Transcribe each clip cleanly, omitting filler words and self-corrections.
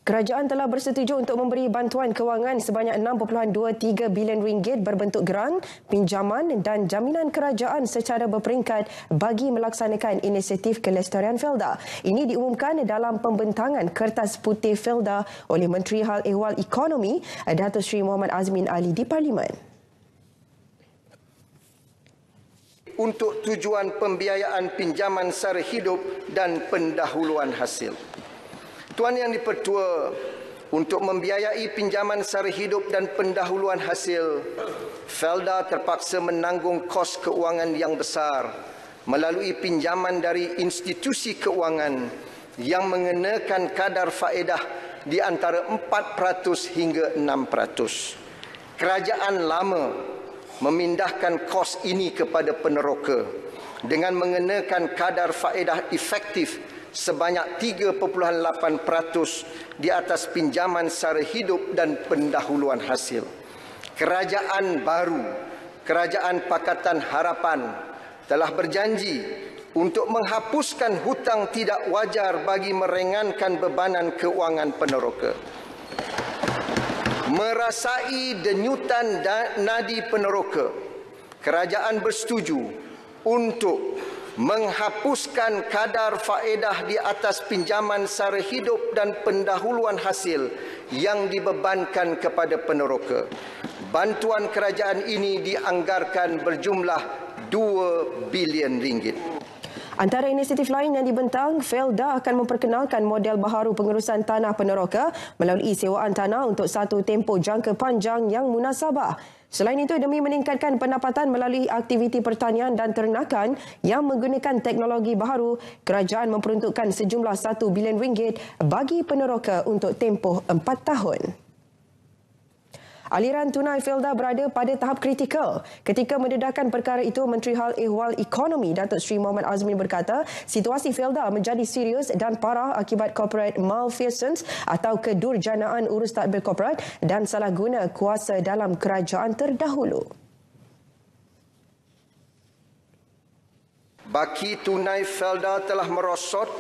Kerajaan telah bersetuju untuk memberi bantuan kewangan sebanyak 6.23 bilion ringgit berbentuk geran, pinjaman dan jaminan kerajaan secara berperingkat bagi melaksanakan inisiatif kelestarian Felda. Ini diumumkan dalam pembentangan Kertas Putih Felda oleh Menteri Hal Ehwal Ekonomi Datuk Seri Muhammad Azmin Ali di Parlimen. Untuk tujuan pembiayaan pinjaman sara hidup dan pendahuluan hasil. Tuan Yang di-Pertua, untuk membiayai pinjaman sara hidup dan pendahuluan hasil, Felda terpaksa menanggung kos keuangan yang besar melalui pinjaman dari institusi keuangan yang mengenakan kadar faedah di antara 4% hingga 6%. Kerajaan lama memindahkan kos ini kepada peneroka dengan mengenakan kadar faedah efektif sebanyak 3.8% di atas pinjaman sara hidup dan pendahuluan hasil. Kerajaan baru, Kerajaan Pakatan Harapan, telah berjanji untuk menghapuskan hutang tidak wajar bagi meringankan bebanan keuangan peneroka. Merasai denyutan nadi peneroka, kerajaan bersetuju untuk menghapuskan kadar faedah di atas pinjaman sara hidup dan pendahuluan hasil yang dibebankan kepada peneroka. Bantuan kerajaan ini dianggarkan berjumlah 2 bilion ringgit. Antara inisiatif lain yang dibentang, Felda akan memperkenalkan model baharu pengurusan tanah peneroka melalui sewaan tanah untuk satu tempoh jangka panjang yang munasabah. Selain itu, demi meningkatkan pendapatan melalui aktiviti pertanian dan ternakan yang menggunakan teknologi baharu, kerajaan memperuntukkan sejumlah 1 bilion ringgit bagi peneroka untuk tempoh 4 tahun. Aliran tunai Felda berada pada tahap kritikal. Ketika mendedahkan perkara itu, Menteri Hal Ehwal Ekonomi Datuk Seri Muhammad Azmin berkata, situasi Felda menjadi serius dan parah akibat corporate malfeasance atau kedurjanaan urus tadbir korporat dan salah guna kuasa dalam kerajaan terdahulu. Baki tunai Felda telah merosot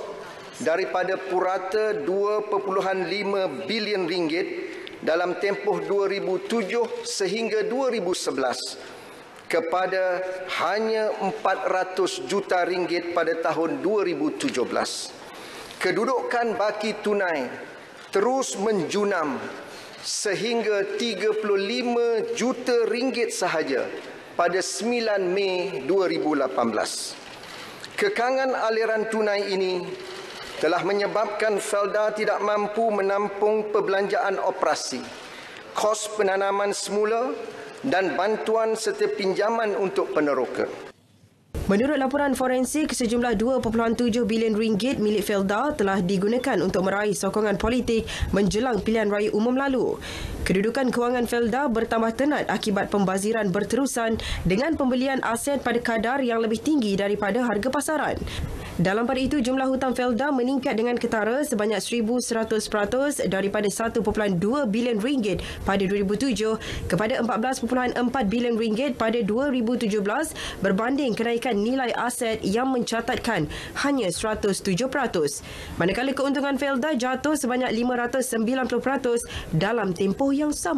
daripada purata 2.5 bilion ringgit dalam tempoh 2007 sehingga 2011 kepada hanya 400 juta ringgit pada tahun 2017. Kedudukan baki tunai terus menjunam sehingga 35 juta ringgit sahaja pada 9 Mei 2018. Kekangan aliran tunai ini telah menyebabkan Felda tidak mampu menampung perbelanjaan operasi, kos penanaman semula dan bantuan serta pinjaman untuk peneroka. Menurut laporan forensik, sejumlah 2.7 bilion ringgit milik Felda telah digunakan untuk meraih sokongan politik menjelang pilihan raya umum lalu. Kedudukan kewangan Felda bertambah tenat akibat pembaziran berterusan dengan pembelian aset pada kadar yang lebih tinggi daripada harga pasaran. Dalam pada itu, jumlah hutang Felda meningkat dengan ketara sebanyak 1,100% daripada 1.2 bilion ringgit pada 2007 kepada 14.4 bilion ringgit pada 2017 berbanding kenaikan nilai aset yang mencatatkan hanya 107%. Manakala keuntungan Felda jatuh sebanyak 590% dalam tempoh yang sama.